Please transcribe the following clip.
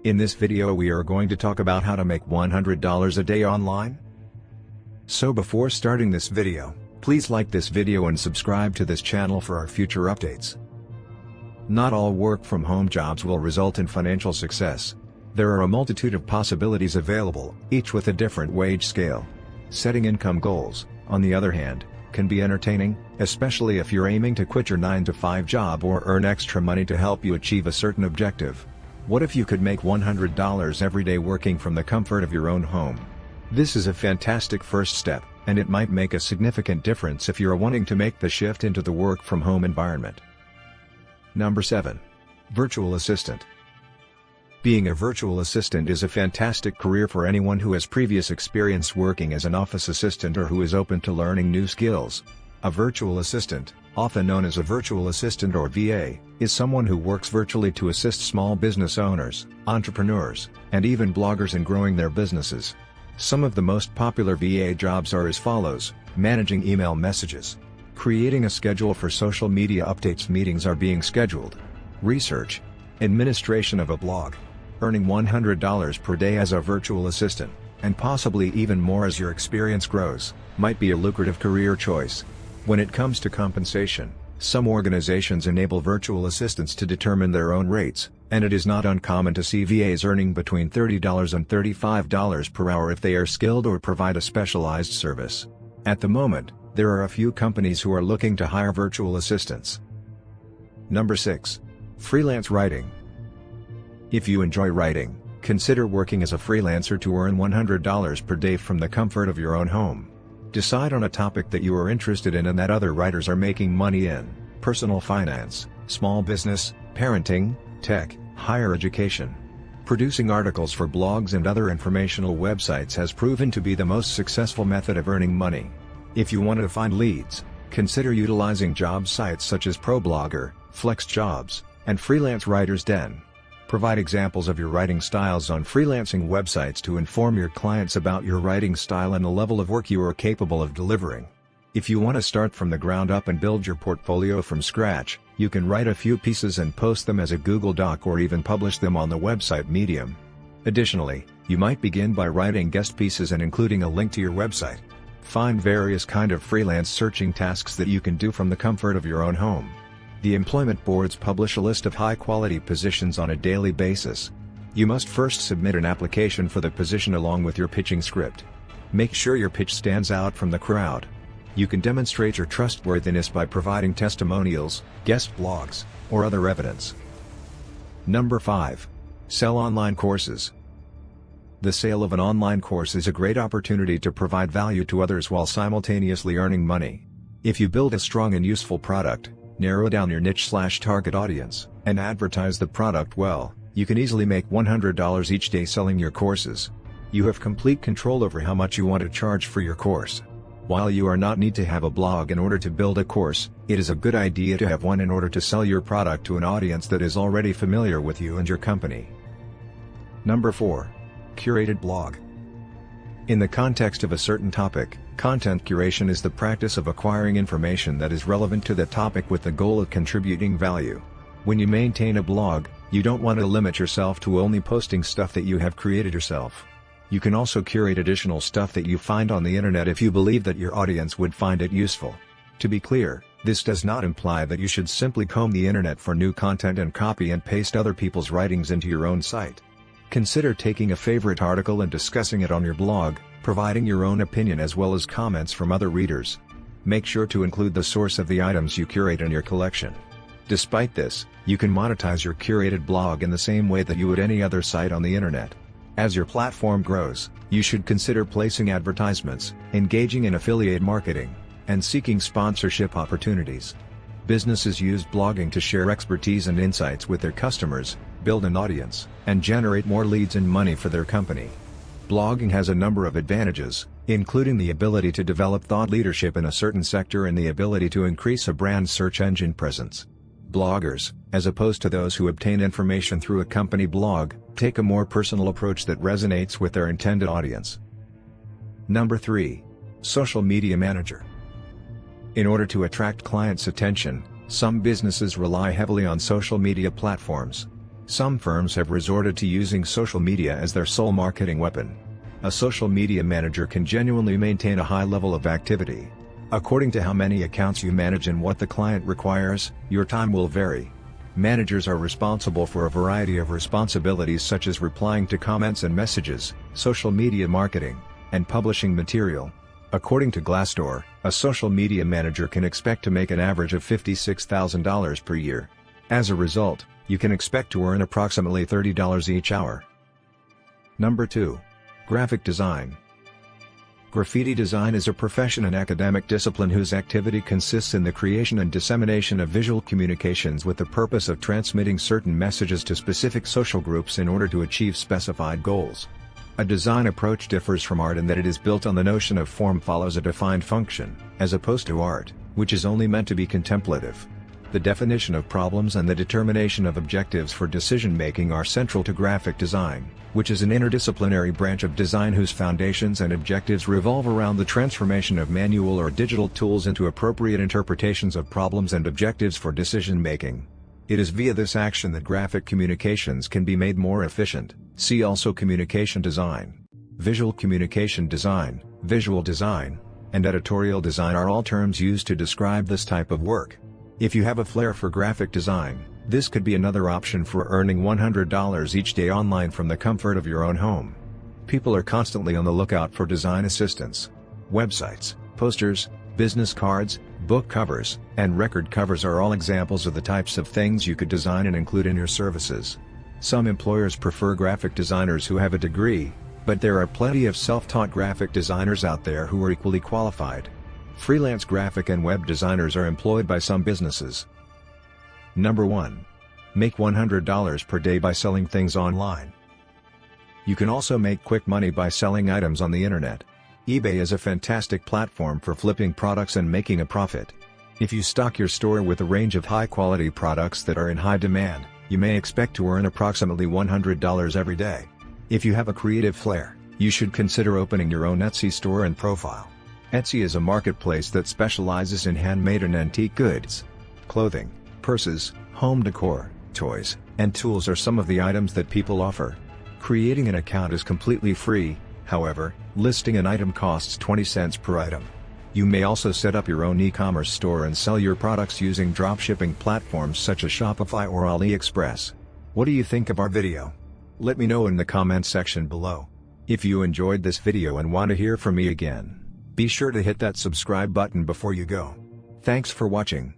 In this video we are going to talk about how to make $100 a day online. So before starting this video, please like this video and subscribe to this channel for our future updates. Not all work from home jobs will result in financial success. There are a multitude of possibilities available, each with a different wage scale. Setting income goals, on the other hand, can be entertaining, especially if you're aiming to quit your 9-to-5 job or earn extra money to help you achieve a certain objective. What if you could make $100 every day working from the comfort of your own home? This is a fantastic first step, and it might make a significant difference if you're wanting to make the shift into the work from home environment. Number 7. Virtual Assistant. Being a virtual assistant is a fantastic career for anyone who has previous experience working as an office assistant or who is open to learning new skills. A virtual assistant, often known as a virtual assistant or VA, is someone who works virtually to assist small business owners, entrepreneurs, and even bloggers in growing their businesses. Some of the most popular VA jobs are as follows: managing email messages, creating a schedule for social media updates, meetings are being scheduled, research, administration of a blog. Earning $100 per day as a virtual assistant, and possibly even more as your experience grows, might be a lucrative career choice. When it comes to compensation, some organizations enable virtual assistants to determine their own rates, and it is not uncommon to see VAs earning between $30 and $35 per hour if they are skilled or provide a specialized service. At the moment, there are a few companies who are looking to hire virtual assistants. Number 6. Freelance Writing. If you enjoy writing, consider working as a freelancer to earn $100 per day from the comfort of your own home. Decide on a topic that you are interested in and that other writers are making money in: personal finance, small business, parenting, tech, higher education. Producing articles for blogs and other informational websites has proven to be the most successful method of earning money. If you want to find leads, consider utilizing job sites such as ProBlogger, FlexJobs, and Freelance Writers Den. Provide examples of your writing styles on freelancing websites to inform your clients about your writing style and the level of work you are capable of delivering. If you want to start from the ground up and build your portfolio from scratch, you can write a few pieces and post them as a Google Doc or even publish them on the website Medium. Additionally, you might begin by writing guest pieces and including a link to your website. Find various kind of freelance searching tasks that you can do from the comfort of your own home. The employment boards publish a list of high-quality positions on a daily basis. You must first submit an application for the position along with your pitching script. Make sure your pitch stands out from the crowd. You can demonstrate your trustworthiness by providing testimonials, guest blogs, or other evidence. Number 5. Sell online courses. The sale of an online course is a great opportunity to provide value to others while simultaneously earning money. If you build a strong and useful product, narrow down your niche/target audience, and advertise the product well, you can easily make $100 each day selling your courses. You have complete control over how much you want to charge for your course. While you are not need to have a blog in order to build a course, it is a good idea to have one in order to sell your product to an audience that is already familiar with you and your company. Number 4. Curated Blog. In the context of a certain topic, content curation is the practice of acquiring information that is relevant to the topic with the goal of contributing value. When you maintain a blog, you don't want to limit yourself to only posting stuff that you have created yourself. You can also curate additional stuff that you find on the internet if you believe that your audience would find it useful. To be clear, this does not imply that you should simply comb the internet for new content and copy and paste other people's writings into your own site. Consider taking a favorite article and discussing it on your blog, providing your own opinion as well as comments from other readers. Make sure to include the source of the items you curate in your collection. Despite this, you can monetize your curated blog in the same way that you would any other site on the internet. As your platform grows, you should consider placing advertisements, engaging in affiliate marketing, and seeking sponsorship opportunities. Businesses use blogging to share expertise and insights with their customers, build an audience, and generate more leads and money for their company. Blogging has a number of advantages, including the ability to develop thought leadership in a certain sector and the ability to increase a brand's search engine presence. Bloggers, as opposed to those who obtain information through a company blog, take a more personal approach that resonates with their intended audience. Number 3. Social Media Manager. In order to attract clients' attention, some businesses rely heavily on social media platforms. Some firms have resorted to using social media as their sole marketing weapon. A social media manager can genuinely maintain a high level of activity. According to how many accounts you manage and what the client requires, your time will vary. Managers are responsible for a variety of responsibilities such as replying to comments and messages, social media marketing, and publishing material. According to Glassdoor, a social media manager can expect to make an average of $56,000 per year. As a result, you can expect to earn approximately $30 each hour. Number 2. Graphic design. Graffiti design is a profession and academic discipline whose activity consists in the creation and dissemination of visual communications with the purpose of transmitting certain messages to specific social groups in order to achieve specified goals. A design approach differs from art in that it is built on the notion of form follows a defined function, as opposed to art, which is only meant to be contemplative. The definition of problems and the determination of objectives for decision-making are central to graphic design, which is an interdisciplinary branch of design whose foundations and objectives revolve around the transformation of manual or digital tools into appropriate interpretations of problems and objectives for decision-making. It is via this action that graphic communications can be made more efficient. See also communication design. Visual communication design, visual design, and editorial design are all terms used to describe this type of work. If you have a flair for graphic design, this could be another option for earning $100 each day online from the comfort of your own home. People are constantly on the lookout for design assistance. Websites, posters, business cards, book covers, and record covers are all examples of the types of things you could design and include in your services. Some employers prefer graphic designers who have a degree, but there are plenty of self-taught graphic designers out there who are equally qualified. Freelance graphic and web designers are employed by some businesses. Number 1. Make $100 per day by selling things online. You can also make quick money by selling items on the internet. eBay is a fantastic platform for flipping products and making a profit. If you stock your store with a range of high-quality products that are in high demand, you may expect to earn approximately $100 every day. If you have a creative flair, you should consider opening your own Etsy store and profile. Etsy is a marketplace that specializes in handmade and antique goods. Clothing, purses, home decor, toys, and tools are some of the items that people offer. Creating an account is completely free, however, listing an item costs 20 cents per item. You may also set up your own e-commerce store and sell your products using dropshipping platforms such as Shopify or AliExpress. What do you think of our video? Let me know in the comments section below. If you enjoyed this video and want to hear from me again, be sure to hit that subscribe button before you go. Thanks for watching.